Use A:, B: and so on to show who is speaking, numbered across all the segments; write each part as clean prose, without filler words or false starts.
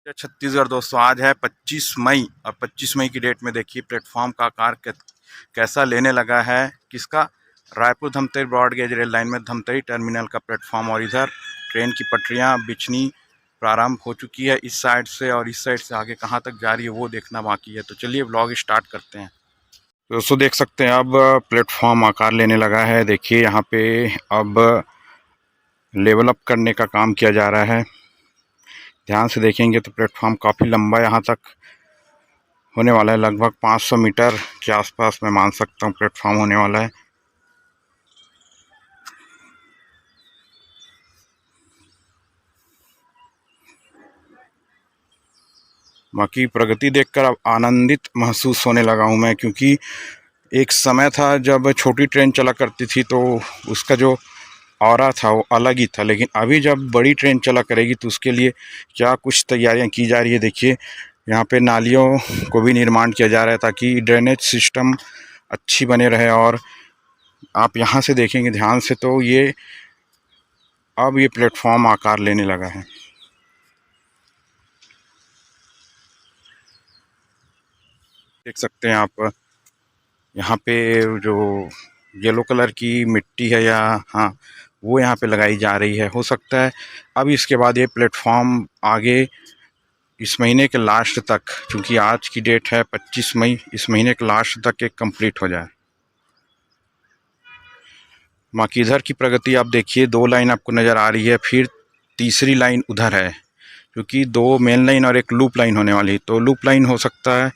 A: छत्तीसगढ़ दोस्तों, आज है 25 मई और 25 मई की डेट में देखिए प्लेटफॉर्म का आकार कैसा लेने लगा है। किसका? Raipur Dhamtari broad gauge rail line में धमतरी टर्मिनल का प्लेटफॉर्म। और इधर ट्रेन की पटरियां बिछनी प्रारंभ हो चुकी है इस साइड से, और इस साइड से आगे कहां तक जा रही है वो देखना बाकी है। तो चलिए व्लॉग स्टार्ट करते हैं। दोस्तों देख सकते हैं अब प्लेटफॉर्म आकार लेने लगा है। देखिए यहाँ पे अब लेवल अप करने का काम किया जा रहा है। ध्यान से देखेंगे तो प्लेटफॉर्म काफ़ी लंबा यहाँ तक होने वाला है। लगभग 500 मीटर के आसपास मैं मान सकता हूँ प्लेटफॉर्म होने वाला है। बाकी प्रगति देखकर अब आनंदित महसूस होने लगा हूँ मैं, क्योंकि एक समय था जब छोटी ट्रेन चला करती थी तो उसका जो ऑरा था वो अलग ही था, लेकिन अभी जब बड़ी ट्रेन चला करेगी तो उसके लिए क्या कुछ तैयारियां की जा रही है। देखिए यहाँ पे नालियों को भी निर्माण किया जा रहा है ताकि ड्रेनेज सिस्टम अच्छी बने रहे। और आप यहाँ से देखेंगे ध्यान से तो ये अब ये प्लेटफॉर्म आकार लेने लगा है। देख सकते हैं आप यहाँ पे जो येलो कलर की मिट्टी है, या हाँ वो यहाँ पे लगाई जा रही है। हो सकता है अब इसके बाद ये प्लेटफॉर्म आगे इस महीने के लास्ट तक, क्योंकि आज की डेट है 25 मई, इस महीने के लास्ट तक एक कंप्लीट हो जाए। बाकी इधर की प्रगति आप देखिए, 2 लाइन आपको नज़र आ रही है, फिर तीसरी लाइन उधर है, क्योंकि 2 मेन लाइन और एक लूप लाइन होने वाली। तो लूप लाइन हो सकता है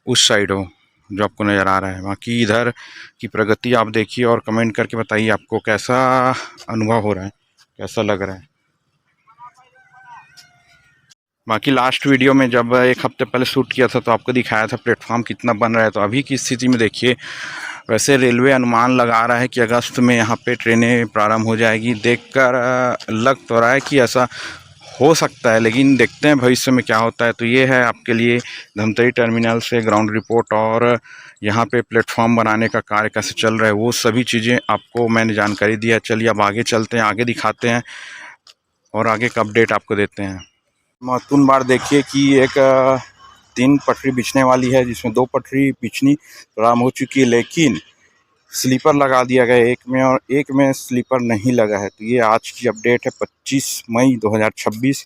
A: उस साइड हो जो आपको नज़र आ रहा है। बाकी इधर की प्रगति आप देखिए और कमेंट करके बताइए आपको कैसा अनुभव हो रहा है, कैसा लग रहा है। बाकी लास्ट वीडियो में जब 1 हफ्ते पहले शूट किया था तो आपको दिखाया था प्लेटफॉर्म कितना बन रहा है। तो अभी की स्थिति में देखिए, वैसे रेलवे अनुमान लगा रहा है कि अगस्त में यहाँ पे ट्रेनें प्रारंभ हो जाएगी। देखकर लग तो रहा है कि ऐसा हो सकता है, लेकिन देखते हैं भविष्य में क्या होता है। तो ये है आपके लिए धमतरी टर्मिनल से ग्राउंड रिपोर्ट, और यहाँ पे प्लेटफॉर्म बनाने का कार्य कैसे चल रहा है वो सभी चीज़ें आपको मैंने जानकारी दी है। चलिए अब आगे चलते हैं, आगे दिखाते हैं और आगे का अपडेट आपको देते हैं। महत्वपूर्ण बात देखिए कि एक 3 पटरी बिछने वाली है, जिसमें 2 पटरी बिछनी प्रारंभ हो चुकी है, लेकिन स्लीपर लगा दिया गया एक में और एक में स्लीपर नहीं लगा है। तो ये आज की अपडेट है 25 मई 2026।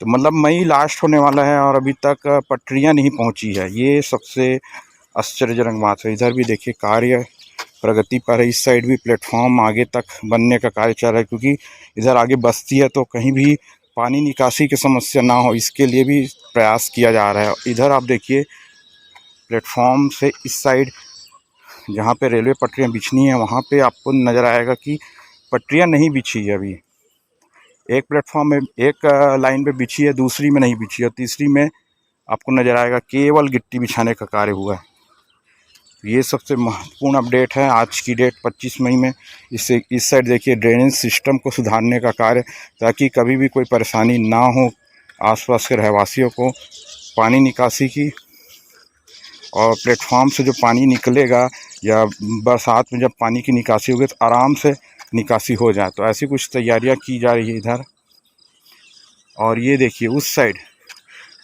A: तो मतलब मई लास्ट होने वाला है और अभी तक पटरियां नहीं पहुंची है। ये सबसे आश्चर्यजनक बात है। इधर भी देखिए कार्य प्रगति पर है। इस साइड भी प्लेटफॉर्म आगे तक बनने का कार्य चल रहा है, क्योंकि इधर आगे बस्ती है तो कहीं भी पानी निकासी की समस्या ना हो, इसके लिए भी प्रयास किया जा रहा है। इधर आप देखिए प्लेटफॉर्म से इस साइड जहाँ पे रेलवे पटरियाँ बिछनी है वहाँ पे आपको नज़र आएगा कि पटरियाँ नहीं बिछी है अभी। एक प्लेटफॉर्म में एक लाइन पे बिछी है, दूसरी में नहीं बिछी है, तीसरी में आपको नज़र आएगा केवल गिट्टी बिछाने का कार्य हुआ है। ये सबसे महत्वपूर्ण अपडेट है आज की डेट 25 मई में। इससे इस साइड देखिए ड्रेनेज सिस्टम को सुधारने का कार्य, ताकि कभी भी कोई परेशानी ना हो आसपास के रहवासियों को पानी निकासी की। और प्लेटफॉर्म से जो पानी निकलेगा या बरसात में जब पानी की निकासी होगी तो आराम से निकासी हो जाए। तो ऐसी कुछ तैयारियां की जा रही है इधर। और ये देखिए उस साइड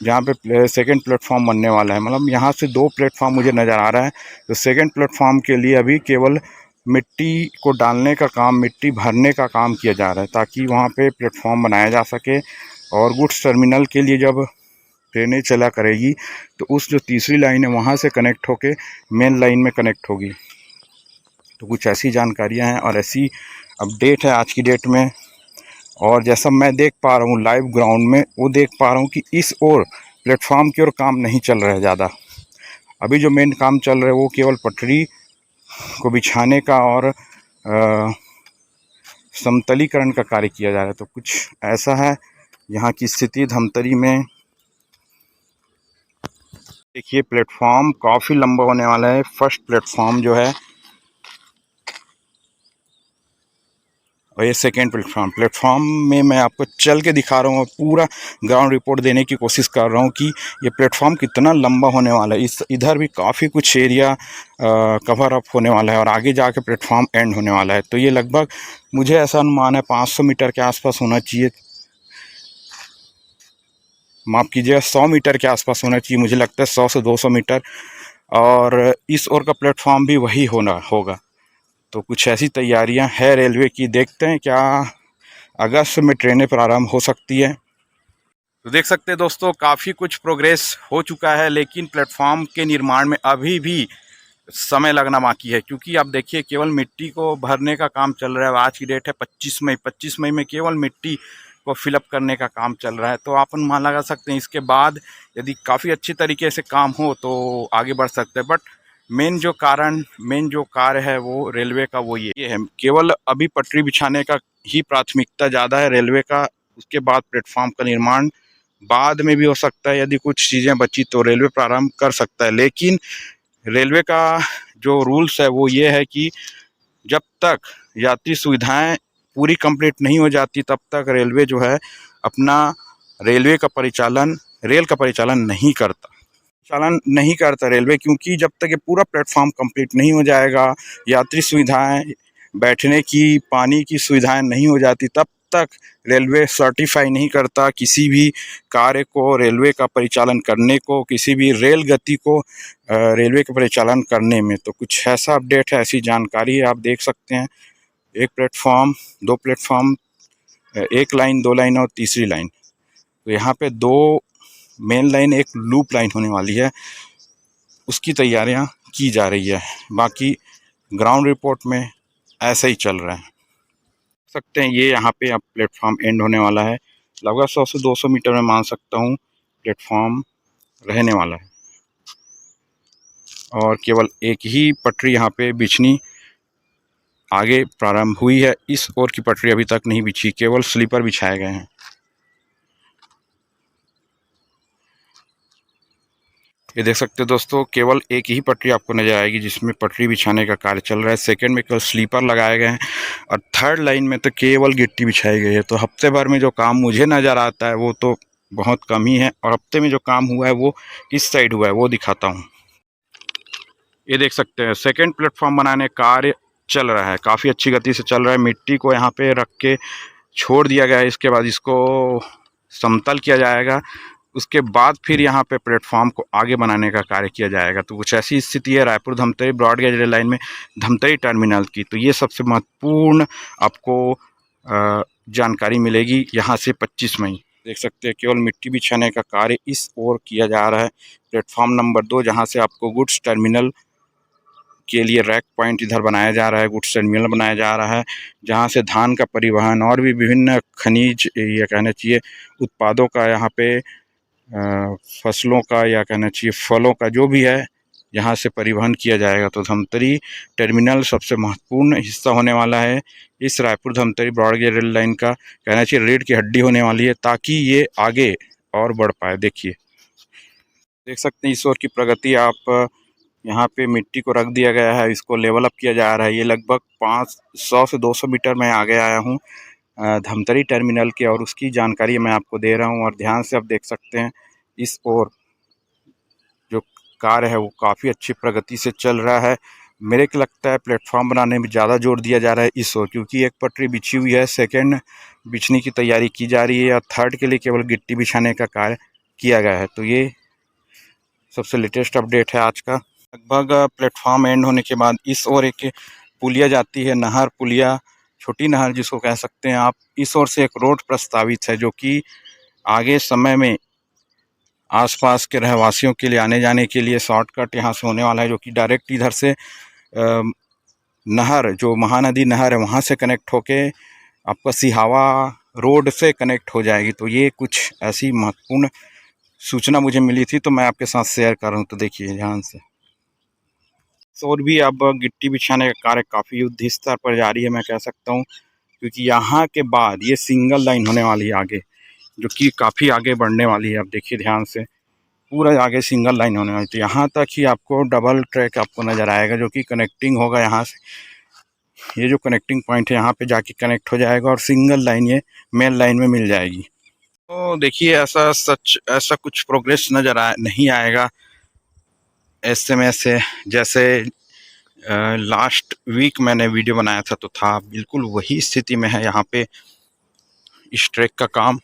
A: जहाँ पे सेकंड प्लेटफॉर्म बनने वाला है, मतलब यहाँ से 2 प्लेटफॉर्म मुझे नज़र आ रहा है। तो सेकंड प्लेटफॉर्म के लिए अभी केवल मिट्टी को डालने का काम, मिट्टी भरने का काम किया जा रहा है, ताकि वहाँ पे प्लेटफॉर्म बनाया जा सके। और गुड्स टर्मिनल के लिए जब ट्रेनें चला करेगी तो उस जो तीसरी लाइन है वहाँ से कनेक्ट होके मेन लाइन में कनेक्ट होगी। तो कुछ ऐसी जानकारियाँ हैं और ऐसी अपडेट है आज की डेट में। और जैसा मैं देख पा रहा हूँ लाइव ग्राउंड में, वो देख पा रहा हूँ कि इस ओर प्लेटफॉर्म की ओर काम नहीं चल रहा है ज़्यादा। अभी जो मेन काम चल रहा है वो केवल पटरी को बिछाने का और समतलीकरण का कार्य किया जा रहा है। तो कुछ ऐसा है यहाँ की स्थिति धमतरी में। देखिए प्लेटफॉर्म काफ़ी लंबा होने वाला है। फर्स्ट प्लेटफॉर्म जो है और ये सेकेंड प्लेटफॉर्म में मैं आपको चल के दिखा रहा हूँ और पूरा ग्राउंड रिपोर्ट देने की कोशिश कर रहा हूँ कि ये प्लेटफॉर्म कितना लंबा होने वाला है। इस इधर भी काफ़ी कुछ एरिया कवर अप होने वाला है और आगे जाके प्लेटफॉर्म एंड होने वाला है। तो ये लगभग मुझे ऐसा अनुमान है 500 मीटर के आसपास होना चाहिए। माफ़ कीजिएगा 100 मीटर के आसपास होना चाहिए, मुझे लगता है 100 से 200 मीटर। और इस ओर का प्लेटफॉर्म भी वही होना होगा। तो कुछ ऐसी तैयारियां है रेलवे की, देखते हैं क्या अगस्त में ट्रेनें प्रारंभ हो सकती है। तो देख सकते हैं दोस्तों, काफ़ी कुछ प्रोग्रेस हो चुका है, लेकिन प्लेटफॉर्म के निर्माण में अभी भी समय लगना बाकी है। क्योंकि आप देखिए, केवल मिट्टी को भरने का काम चल रहा है। आज की डेट है 25 मई। 25 मई में केवल मिट्टी को फिलअप करने का काम चल रहा है। तो आप अनुमान लगा सकते हैं इसके बाद यदि काफ़ी अच्छी तरीके से काम हो तो आगे बढ़ सकते हैं। बट मेन जो कार्य है वो रेलवे का वो ये है, केवल अभी पटरी बिछाने का ही प्राथमिकता ज़्यादा है रेलवे का। उसके बाद प्लेटफॉर्म का निर्माण बाद में भी हो सकता है, यदि कुछ चीज़ें बची तो रेलवे प्रारंभ कर सकता है। लेकिन रेलवे का जो रूल्स है वो ये है कि जब तक यात्री सुविधाएं पूरी कंप्लीट नहीं हो जाती तब तक रेलवे जो है अपना रेल का परिचालन नहीं करता रेलवे। क्योंकि जब तक ये पूरा प्लेटफॉर्म कंप्लीट नहीं हो जाएगा, यात्री सुविधाएं, बैठने की, पानी की सुविधाएं नहीं हो जाती, तब तक रेलवे सर्टिफाई नहीं करता किसी भी कार्य को, रेलवे का परिचालन करने को, किसी भी रेल गति को रेलवे का परिचालन करने में। तो कुछ ऐसा अपडेट है, ऐसी जानकारी है, आप देख सकते हैं। एक प्लेटफॉर्म, दो प्लेटफॉर्म, एक लाइन, दो लाइन और तीसरी लाइन। तो यहाँ पे दो मेन लाइन, एक लूप लाइन होने वाली है, उसकी तैयारियां की जा रही है। बाकी ग्राउंड रिपोर्ट में ऐसा ही चल रहा है। सकते हैं ये यहाँ पे अब प्लेटफॉर्म एंड होने वाला है। लगभग 100 से 200 मीटर में मान सकता हूँ प्लेटफॉर्म रहने वाला है। और केवल एक ही पटरी यहाँ पे बिछनी आगे प्रारंभ हुई है। इस ओर की पटरी अभी तक नहीं बिछी, केवल स्लीपर बिछाए गए हैं। ये देख सकते हैं दोस्तों, केवल एक ही पटरी आपको नज़र आएगी जिसमें पटरी बिछाने का कार्य चल रहा है। सेकंड में केवल स्लीपर लगाए गए हैं और थर्ड लाइन में तो केवल गिट्टी बिछाई गई है। तो हफ्ते भर में जो काम मुझे नज़र आता है वो तो बहुत कम ही है, और हफ्ते में जो काम हुआ है वो किस साइड हुआ है वो दिखाता हूँ। ये देख सकते हैं, सेकेंड प्लेटफॉर्म बनाने कार्य चल रहा है, काफ़ी अच्छी गति से चल रहा है। मिट्टी को यहाँ पे रख के छोड़ दिया गया है, इसके बाद इसको समतल किया जाएगा। उसके बाद फिर यहाँ पे प्लेटफॉर्म को आगे बनाने का कार्य किया जाएगा। तो कुछ ऐसी स्थिति है Raipur Dhamtari broad gauge rail line में धमतरी टर्मिनल की। तो ये सबसे महत्वपूर्ण आपको जानकारी मिलेगी यहाँ से 25 मई। देख सकते हैं, केवल मिट्टी बिछाने का कार्य इस ओर किया जा रहा है। प्लेटफॉर्म नंबर 2 जहाँ से आपको गुड्स टर्मिनल के लिए रैक पॉइंट इधर बनाया जा रहा है, गुड्स टर्मिनल बनाया जा रहा है, जहाँ से धान का परिवहन और भी विभिन्न खनिज, या कहना चाहिए उत्पादों का, यहाँ पे फसलों का, या कहना चाहिए फलों का, जो भी है, यहाँ से परिवहन किया जाएगा। तो धमतरी टर्मिनल सबसे महत्वपूर्ण हिस्सा होने वाला है इस Raipur Dhamtari broad gauge rail line का, कहना चाहिए रीढ़ की हड्डी होने वाली है, ताकि ये आगे और बढ़ पाए। देखिए, देख सकते हैं इस ओर की प्रगति आप, यहाँ पे मिट्टी को रख दिया गया है, इसको लेवल अप किया जा रहा है। ये लगभग 500 से 200 मीटर मैं आगे आया हूँ धमतरी टर्मिनल के, और उसकी जानकारी मैं आपको दे रहा हूँ। और ध्यान से आप देख सकते हैं इस ओर जो कार्य है वो काफ़ी अच्छी प्रगति से चल रहा है। मेरे को लगता है प्लेटफॉर्म बनाने में ज़्यादा जोर दिया जा रहा है इस ओर, क्योंकि एक पटरी बिछी हुई है, सेकेंड बिछने की तैयारी की जा रही है, और थर्ड के लिए केवल गिट्टी बिछाने का कार्य किया गया है। तो ये सबसे लेटेस्ट अपडेट है आज का। लगभग प्लेटफॉर्म एंड होने के बाद इस ओर एक पुलिया जाती है, नहर, पुलिया, छोटी नहर जिसको कह सकते हैं आप। इस ओर से एक रोड प्रस्तावित है जो कि आगे समय में आसपास के रहवासियों के लिए आने जाने के लिए शॉर्टकट यहाँ से होने वाला है, जो कि डायरेक्ट इधर से नहर, जो महानदी नहर है, वहाँ से कनेक्ट होके आपका सिहावा रोड से कनेक्ट हो जाएगी। तो ये कुछ ऐसी महत्वपूर्ण सूचना मुझे मिली थी, तो मैं आपके साथ शेयर कर रहा हूँ। तो देखिए ध्यान से। और भी अब गिट्टी बिछाने का कार्य काफ़ी युद्ध स्तर पर जारी है, मैं कह सकता हूँ, क्योंकि यहाँ के बाद ये सिंगल लाइन होने वाली है आगे, जो कि काफ़ी आगे बढ़ने वाली है। अब देखिए ध्यान से, पूरा आगे सिंगल लाइन होने वाली। तो यहाँ तक ही आपको डबल ट्रैक आपको नज़र आएगा, जो कि कनेक्टिंग होगा यहाँ से। ये जो कनेक्टिंग पॉइंट है यहाँ पे जाके कनेक्ट हो जाएगा, और सिंगल लाइन ये मेन लाइन में मिल जाएगी। तो देखिए, ऐसा कुछ प्रोग्रेस नहीं आएगा ऐसे में से, जैसे लास्ट वीक मैंने वीडियो बनाया था तो था, बिल्कुल वही स्थिति में है यहाँ पे इस ट्रैक का काम।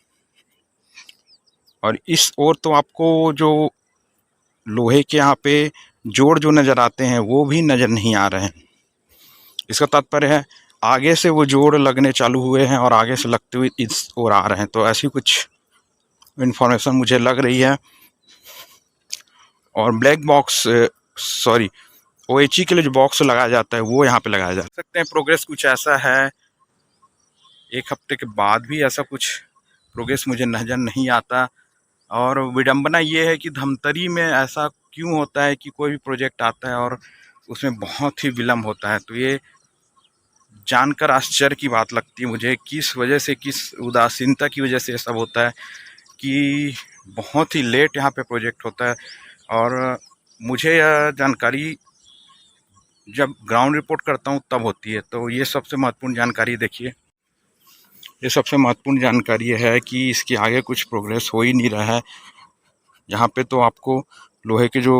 A: और इस ओर तो आपको जो लोहे के यहाँ पे जोड़ जो नज़र आते हैं वो भी नज़र नहीं आ रहे हैं। इसका तात्पर्य है आगे से वो जोड़ लगने चालू हुए हैं और आगे से लगते हुए इस ओर आ रहे हैं। तो ऐसी कुछ इन्फॉर्मेशन मुझे लग रही है। और ब्लैक बॉक्स सॉरी OHE के लिए जो बॉक्स लगाया जाता है वो यहाँ पे लगाया जा सकते हैं। प्रोग्रेस कुछ ऐसा है, एक हफ्ते के बाद भी ऐसा कुछ प्रोग्रेस मुझे नज़र नहीं आता। और विडंबना ये है कि धमतरी में ऐसा क्यों होता है कि कोई भी प्रोजेक्ट आता है और उसमें बहुत ही विलम्ब होता है। तो ये जानकर आश्चर्य की बात लगती है मुझे, किस वजह से, किस उदासीनता की वजह से ये सब होता है कि बहुत ही लेट यहाँ पे प्रोजेक्ट होता है। और मुझे यह जानकारी जब ग्राउंड रिपोर्ट करता हूँ तब होती है। तो ये सबसे महत्वपूर्ण जानकारी देखिए, ये सबसे महत्वपूर्ण जानकारी है कि इसके आगे कुछ प्रोग्रेस हो ही नहीं रहा है। यहाँ पे तो आपको लोहे के जो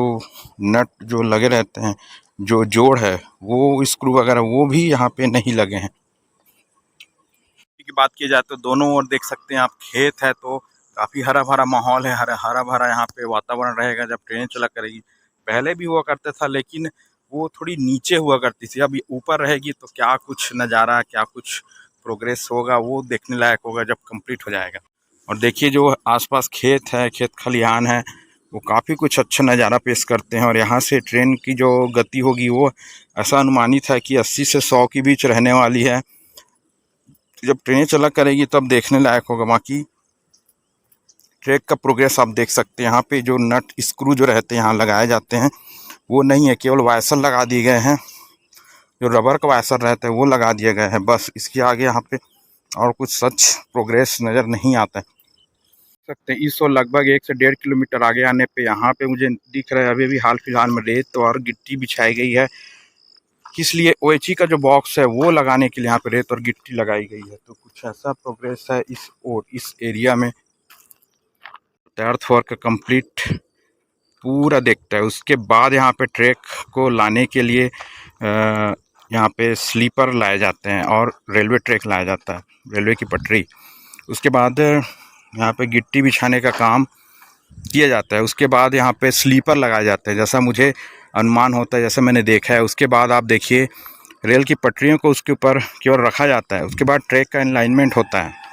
A: नट जो लगे रहते हैं, जो जोड़ है वो स्क्रू वगैरह वो भी यहाँ पे नहीं लगे हैं। की बात की जाए तो दोनों ओर देख सकते हैं आप, खेत है तो काफ़ी हरा भरा माहौल है, हरा भरा यहाँ पे वातावरण रहेगा जब ट्रेन चला करेगी। पहले भी हुआ करता था लेकिन वो थोड़ी नीचे हुआ करती थी, अब ऊपर रहेगी तो क्या कुछ नज़ारा, क्या कुछ प्रोग्रेस होगा वो देखने लायक होगा जब कंप्लीट हो जाएगा। और देखिए जो आसपास खेत है, खेत खलिहान है, वो काफ़ी कुछ अच्छा नज़ारा पेश करते हैं। और यहाँ से ट्रेन की जो गति होगी वो ऐसा अनुमानित है कि 80 से 100 के बीच रहने वाली है। जब ट्रेन चला करेगी तब देखने लायक होगा। बाकी ट्रैक का प्रोग्रेस आप देख सकते हैं। यहाँ पे जो नट स्क्रू जो रहते हैं यहाँ लगाए जाते हैं वो नहीं है, केवल वायसर लगा दिए गए हैं। जो रबर का वायसर रहता है वो लगा दिए गए हैं, बस। इसके आगे यहाँ पे और कुछ सच प्रोग्रेस नज़र नहीं आता है। सकते हैं इस ओर लगभग 1 से 1.5 किलोमीटर आगे आने पे यहाँ पे मुझे दिख रहा है अभी भी हाल फिलहाल में रेत और गिट्टी बिछाई गई है। किस लिए? OHE का जो बॉक्स है वो लगाने के लिए यहाँ पे रेत और गिट्टी लगाई गई है। तो कुछ ऐसा प्रोग्रेस है इस ओर, इस एरिया में। अर्थ वर्क कंप्लीट पूरा देखता है। उसके बाद यहाँ पे ट्रैक को लाने के लिए यहाँ पे स्लीपर लाए जाते हैं और रेलवे ट्रैक लाया जाता है, रेलवे की पटरी। उसके बाद यहाँ पे गिट्टी बिछाने का काम किया जाता है। उसके बाद यहाँ पे स्लीपर लगाए जाते हैं, जैसा मुझे अनुमान होता है, जैसा मैंने देखा है। उसके बाद आप देखिए रेल की पटरियों को उसके ऊपर केवल रखा जाता है। उसके बाद ट्रैक का अलाइनमेंट होता है।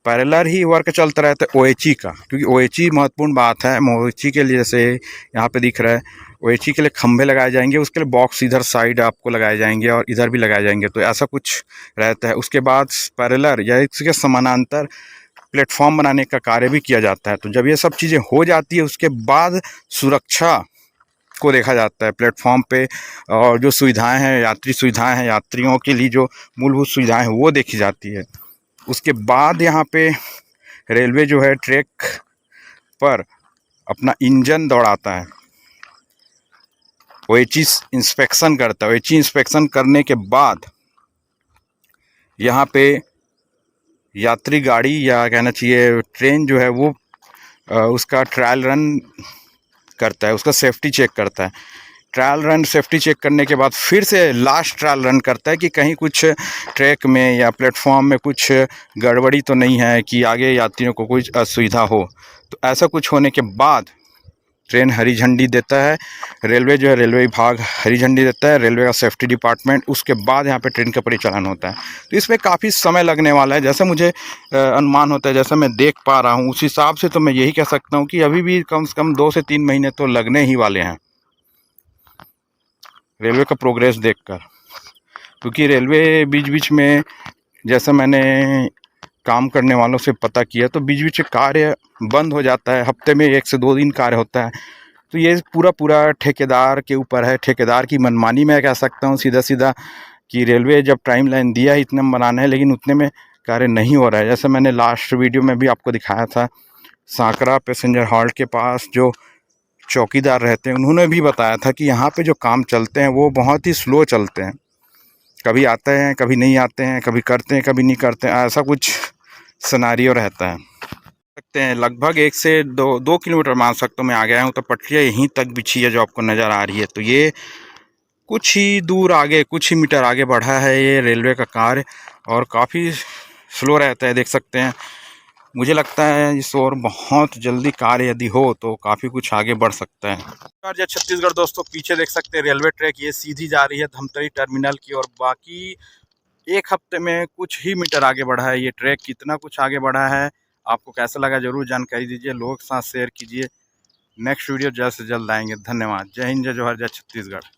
A: पैरेलल ही वर्क चलता रहता है OHE का, क्योंकि OHE महत्वपूर्ण बात है। OHE के लिए जैसे यहाँ पे दिख रहा है, OHE के लिए खंभे लगाए जाएंगे, उसके लिए बॉक्स इधर साइड आपको लगाए जाएंगे और इधर भी लगाए जाएंगे। तो ऐसा कुछ रहता है। उसके बाद पैरेलल या इसके समानांतर प्लेटफॉर्म बनाने का कार्य भी किया जाता है। तो जब ये सब चीज़ें हो जाती है उसके बाद सुरक्षा को देखा जाता है प्लेटफॉर्म पे, और जो सुविधाएं हैं, यात्री सुविधाएं हैं, यात्रियों के लिए जो मूलभूत सुविधाएं हैं वो देखी जाती है। उसके बाद यहाँ पे रेलवे जो है ट्रैक पर अपना इंजन दौड़ाता है, OHE इंस्पेक्शन करता है। OHE इंस्पेक्शन करने के बाद यहाँ पे यात्री गाड़ी या कहना चाहिए ट्रेन जो है वो उसका ट्रायल रन करता है, उसका सेफ्टी चेक करता है। ट्रायल रन सेफ्टी चेक करने के बाद फिर से लास्ट ट्रायल रन करता है कि कहीं कुछ ट्रैक में या प्लेटफॉर्म में कुछ गड़बड़ी तो नहीं है, कि आगे यात्रियों को कुछ असुविधा हो। तो ऐसा कुछ होने के बाद ट्रेन हरी झंडी देता है। रेलवे जो है, रेलवे विभाग हरी झंडी देता है, रेलवे का सेफ्टी डिपार्टमेंट। उसके बाद यहाँ पे ट्रेन का परिचालन होता है। तो इसमें काफ़ी समय लगने वाला है, जैसा मुझे अनुमान होता है, जैसा मैं देख पा रहा हूँ उस हिसाब से तो मैं यही कह सकता हूँ कि अभी भी कम से कम 2 से 3 महीने तो लगने ही वाले हैं रेलवे का प्रोग्रेस देखकर। क्योंकि रेलवे बीच बीच में, जैसा मैंने काम करने वालों से पता किया, तो बीच बीच कार्य बंद हो जाता है। हफ्ते में 1 से 2 दिन कार्य होता है। तो ये पूरा ठेकेदार के ऊपर है, ठेकेदार की मनमानी मैं कह सकता हूँ सीधा सीधा, कि रेलवे जब टाइम लाइन दिया है इतने में बनाना है लेकिन उतने में कार्य नहीं हो रहा है। जैसे मैंने लास्ट वीडियो में भी आपको दिखाया था, सांकरा पैसेंजर हॉल्ट के पास जो चौकीदार रहते हैं उन्होंने भी बताया था कि यहाँ पे जो काम चलते हैं वो बहुत ही स्लो चलते हैं। कभी आते हैं, कभी नहीं आते हैं, कभी करते हैं, कभी नहीं करते हैं, ऐसा कुछ सिनेरियो रहता है। सकते हैं लगभग 1 से 2 किलोमीटर मान सकता हूँ मैं आ गया हूँ। तो पटरियाँ यहीं तक बिछी है जो आपको नज़र आ रही है। तो ये कुछ ही दूर आगे, कुछ ही मीटर आगे बढ़ा है ये रेलवे का कार्य, और काफ़ी स्लो रहता है। देख सकते हैं मुझे लगता है इस ओर बहुत जल्दी कार्य यदि हो तो काफ़ी कुछ आगे बढ़ सकता है। जय छत्तीसगढ़ दोस्तों, पीछे देख सकते हैं रेलवे ट्रैक, ये सीधी जा रही है धमतरी टर्मिनल की, और बाकी एक हफ्ते में कुछ ही मीटर आगे बढ़ा है ये ट्रैक। कितना कुछ आगे बढ़ा है, आपको कैसा लगा जरूर जानकारी दीजिए, लोगों के साथ शेयर कीजिए। नेक्स्ट वीडियो जल्द से जल्द आएंगे। धन्यवाद। जय हिंद, जय जोहर, जय छत्तीसगढ़।